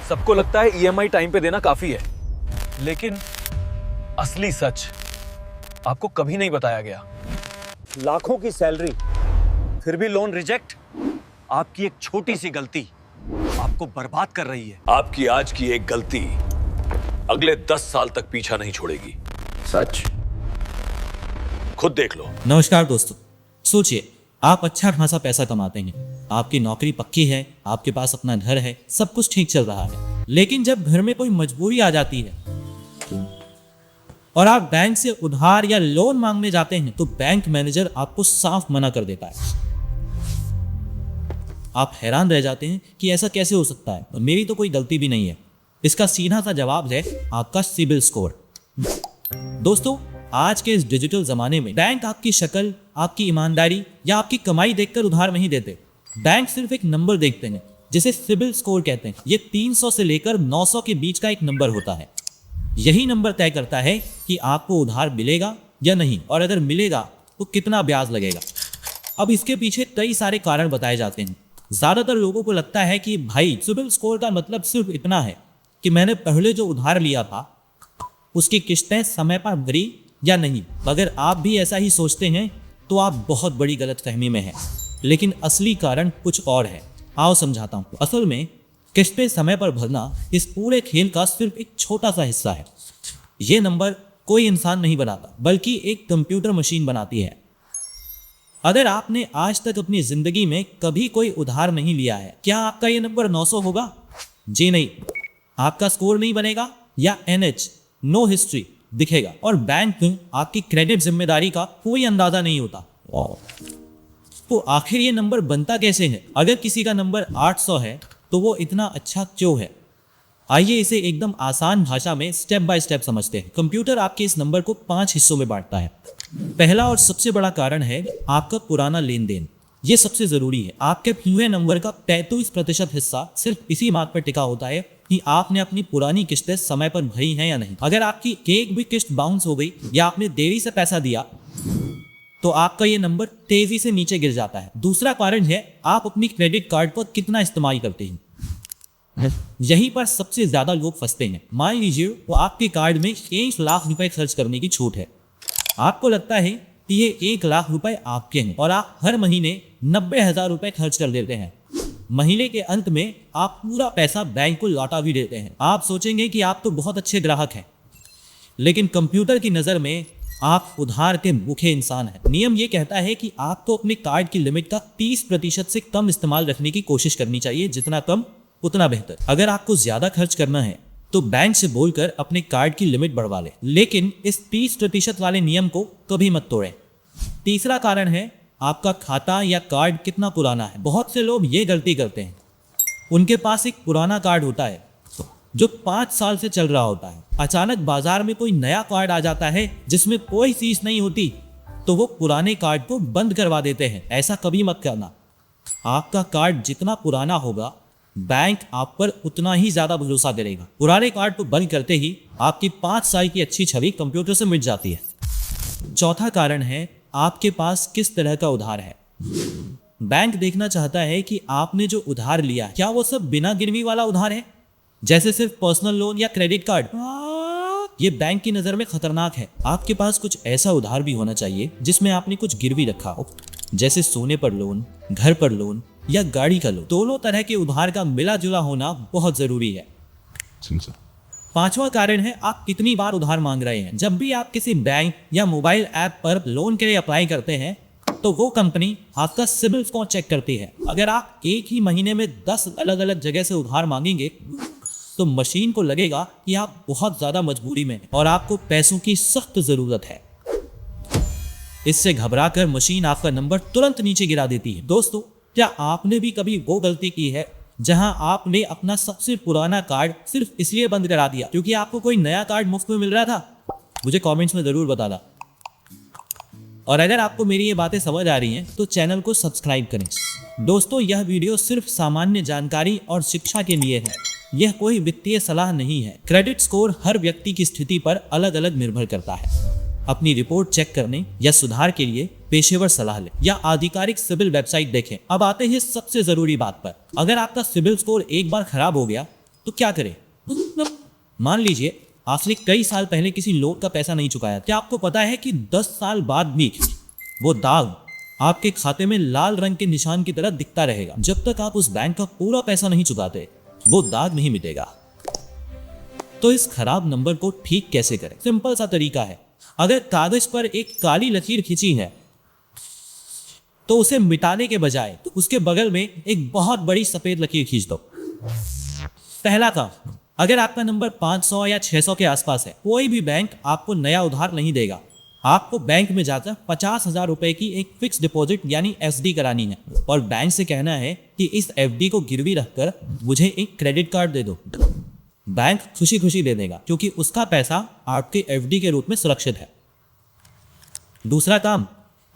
सबको लगता है ईएमआई टाइम पे देना काफी है, लेकिन असली सच आपको कभी नहीं बताया गया। लाखों की सैलरी, फिर भी लोन रिजेक्ट। आपकी एक छोटी सी गलती आपको बर्बाद कर रही है। आपकी आज की एक गलती अगले 10 साल तक पीछा नहीं छोड़ेगी। सच। खुद देख लो। नमस्कार दोस्तों, सोचिए आप अच्छा खासा पैसा कमाते हैं, आपकी नौकरी पक्की है, आपके पास अपना घर है, सब कुछ ठीक चल रहा है। लेकिन जब घर में कोई मजबूरी आ जाती है और आप बैंक से उधार या लोन मांगने जाते हैं तो बैंक मैनेजर आपको साफ मना कर देता है। आप हैरान रह जाते हैं कि ऐसा कैसे हो सकता है और मेरी तो कोई गलती भी नहीं है। इसका सीधा सा जवाब है आपका सिबिल स्कोर। दोस्तों, आज के इस डिजिटल जमाने में बैंक आपकी शक्ल, आपकी ईमानदारी या आपकी कमाई देखकर उधार नहीं देते। बैंक सिर्फ एक नंबर देखते हैं जिसे सिबिल स्कोर कहते हैं। ये 300 से लेकर 900 के बीच का एक नंबर होता है। यही नंबर तय करता है कि आपको उधार मिलेगा या नहीं, और अगर मिलेगा तो कितना ब्याज लगेगा। अब इसके पीछे कई सारे कारण बताए जाते हैं। ज्यादातर लोगों को लगता है कि भाई सिबिल स्कोर का मतलब सिर्फ इतना है कि मैंने पहले जो उधार लिया था उसकी किस्तें समय पर भरी या नहीं। अगर आप भी ऐसा ही सोचते हैं तो आप बहुत बड़ी गलतफहमी में हैं। लेकिन असली कारण कुछ और है। आओ समझाता हूँ। असल में किस्तें समय पर भरना इस पूरे खेल का सिर्फ एक छोटा सा हिस्सा है। ये नंबर कोई इंसान नहीं बनाता, बल्कि एक कंप्यूटर मशीन बनाती है। अगर आपने आज तक अपनी जिंदगी में कभी कोई उधार नहीं लिया है, क्या आपका ये नंबर 900 होगा? जी नहीं। आपका स्कोर नहीं बनेगा या NH नो हिस्ट्री दिखेगा, और बैंक में आपकी क्रेडिट जिम्मेदारी का कोई अंदाजा नहीं होता। तो आखिर ये नंबर बनता कैसे है? अगर किसी का नंबर 800 है तो वो इतना अच्छा क्यों है? आइए इसे एकदम आसान भाषा में स्टेप बाय स्टेप समझते हैं। कंप्यूटर आपके इस नंबर को 5 हिस्सों में बांटता है। पहला और सबसे बड़ा कारण है आपका पुराना लेन देन। ये सबसे जरूरी है। आपके पूरे नंबर का 33% हिस्सा सिर्फ इसी बात पर टिका होता है कि आपने अपनी पुरानी किस्तें समय पर भरी हैं या नहीं। अगर आपकी एक भी किस्त बाउंस हो गई या आपने देरी से पैसा दिया तो आपका ये नंबर तेजी से नीचे गिर जाता है। दूसरा कारण है आप अपनी क्रेडिट कार्ड पर कितना इस्तेमाल करते हैं। यहीं पर सबसे ज्यादा लोग फंसते हैं। मान लीजिए तो आपके कार्ड में 1 लाख रुपए खर्च करने की छूट है। आपको लगता है कि ये 1 लाख रुपए आपके हैं और आप हर महीने 90,000 रुपए खर्च कर देते हैं। महीने के अंत में आप पूरा पैसा बैंक को लौटा भी देते हैं। आप सोचेंगे कि आप तो बहुत अच्छे ग्राहक हैं, लेकिन कंप्यूटर की नज़र में आप उधार के भूखे इंसान हैं। नियम ये कहता है कि आपको अपने कार्ड की लिमिट का 30% से कम इस्तेमाल रखने की कोशिश करनी चाहिए। जितना कम उतना बेहतर। अगर आपको ज्यादा खर्च करना है तो बैंक से बोलकर अपने कार्ड की लिमिट बढ़वा ले, लेकिन इस 30% वाले नियम को कभी मत तोड़ें। तीसरा कारण है आपका खाता या कार्ड कितना पुराना है। बहुत से लोग ये गलती करते हैं। उनके पास एक पुराना कार्ड होता है जो 5 साल से चल रहा होता है। अचानक बाजार में कोई नया कार्ड आ जाता है जिसमें कोई फीस नहीं होती, तो वो पुराने कार्ड को बंद करवा देते हैं। ऐसा कभी मत करना। आपका कार्ड जितना पुराना होगा, बैंक आप पर उतना ही ज्यादा भरोसा करेगा। पुराने कार्ड को बंद करते ही आपकी 5 साल की अच्छी छवि कंप्यूटर से मिट जाती है। चौथा कारण है आपके पास किस तरह का उधार है। बैंक देखना चाहता है कि आपने जो उधार लिया, क्या वो सब बिना गिरवी वाला उधार है, जैसे सिर्फ पर्सनल लोन या क्रेडिट कार्ड। ये बैंक की नज़र में खतरनाक है। आपके पास कुछ ऐसा उधार भी होना चाहिए जिसमें आपने कुछ गिरवी रखा हो, जैसे सोने पर लोन, घर पर लोन या गाड़ी का लोन। दोनों तरह के उधार का मिला जुला होना बहुत जरूरी है। पांचवा कारण है आप कितनी बार उधार मांग रहे हैं। जब भी आप किसी बैंक या मोबाइल ऐप पर लोन के लिए अप्लाई करते हैं तो वो कंपनी आपका सिबिल स्कोर चेक करती है। अगर आप एक ही महीने में 10 अलग अलग जगह से उधार मांगेंगे तो मशीन को लगेगा कि आप बहुत ज्यादा मजबूरी में हैं और आपको पैसों की सख्त जरूरत है। इससे घबराकर मशीन आपका नंबर तुरंत नीचे गिरा देती है। दोस्तों, क्या आपने भी कभी वो गलती की है जहां आपने अपना सबसे पुराना कार्ड सिर्फ इसलिए बंद करा दिया क्योंकि आपको कोई नया कार्ड मुफ्त में मिल रहा था? मुझे कमेंट्स में जरूर बताना। और अगर आपको मेरी ये बातें समझ आ रही हैं तो चैनल को सब्सक्राइब करें। दोस्तों, यह वीडियो सिर्फ सामान्य जानकारी और शिक्षा के लिए है। यह कोई वित्तीय सलाह नहीं है। क्रेडिट स्कोर हर व्यक्ति की स्थिति पर अलग अलग निर्भर करता है। अपनी रिपोर्ट चेक करने या सुधार के लिए पेशेवर सलाह लें या आधिकारिक सिबिल वेबसाइट देखें। अब आते हैं सबसे जरूरी बात पर। अगर आपका सिबिल स्कोर एक बार खराब हो गया तो क्या करें? मान लीजिए आपने कई साल पहले किसी लोन का पैसा नहीं चुकाया, क्या आपको पता है कि 10 साल बाद भी वो दाग आपके खाते में लाल रंग के निशान की तरह दिखता रहेगा? जब तक आप उस बैंक का पूरा पैसा नहीं चुकाते वो दाग नहीं मिटेगा। तो इस खराब नंबर को ठीक कैसे करें? सिंपल सा तरीका है। अगर कागज पर एक काली लकीर खींची है तो उसे मिटाने के बजाय उसके बगल में एक बहुत बड़ी सफेद लकीर खींच दो। पहला काम, अगर आपका नंबर 500 या 600 के आसपास है, कोई भी बैंक आपको नया उधार नहीं देगा। आपको बैंक में जाकर 50,000 रुपए की एक फिक्स डिपॉजिट यानी एफडी करानी है और बैंक से कहना है कि इस एफडी को गिरवी रखकर मुझे एक क्रेडिट कार्ड दे दो। बैंक खुशी खुशी दे देगा क्योंकि उसका पैसा आपके एफडी के रूप में सुरक्षित है। दूसरा काम,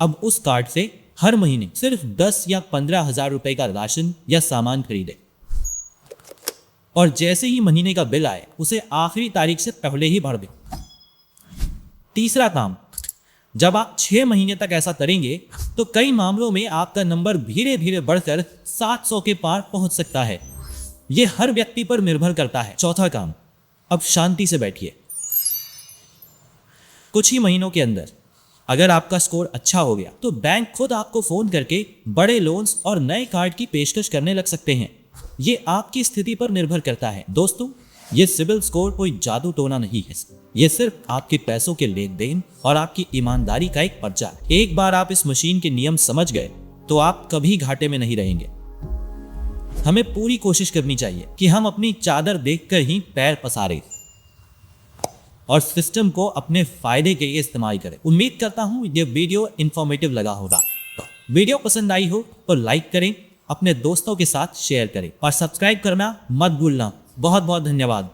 अब उस कार्ड से हर महीने सिर्फ 10 या 15,000 रुपए का राशन या सामान खरीदे और जैसे ही महीने का बिल आए उसे आखिरी तारीख से पहले ही भर दे। तीसरा काम, जब आप 6 महीने तक ऐसा करेंगे तो कई मामलों में आपका नंबर धीरे धीरे बढ़कर 700 के पार पहुंच सकता है। यह हर व्यक्ति पर निर्भर करता है। चौथा काम, अब शांति से बैठिए। कुछ ही महीनों के अंदर अगर आपका स्कोर अच्छा हो गया तो बैंक खुद आपको फोन करके बड़े लोन्स और नए कार्ड की पेशकश करने लग सकते हैं। ये आपकी स्थिति पर निर्भर करता है। दोस्तों, ये सिबिल स्कोर कोई जादू टोना नहीं है। ये सिर्फ आपके पैसों के लेन देन और आपकी ईमानदारी का एक पर्चा है। एक बार आप इस मशीन के नियम समझ गए तो आप कभी घाटे में नहीं रहेंगे। हमें पूरी कोशिश करनी चाहिए कि हम अपनी चादर देखकर ही पैर पसारें और सिस्टम को अपने फायदे के लिए इस्तेमाल करें। उम्मीद करता हूं ये वीडियो इंफॉर्मेटिव लगा होगा। वीडियो पसंद आई हो तो लाइक करें, अपने दोस्तों के साथ शेयर करें और सब्सक्राइब करना मत भूलना। बहुत बहुत धन्यवाद।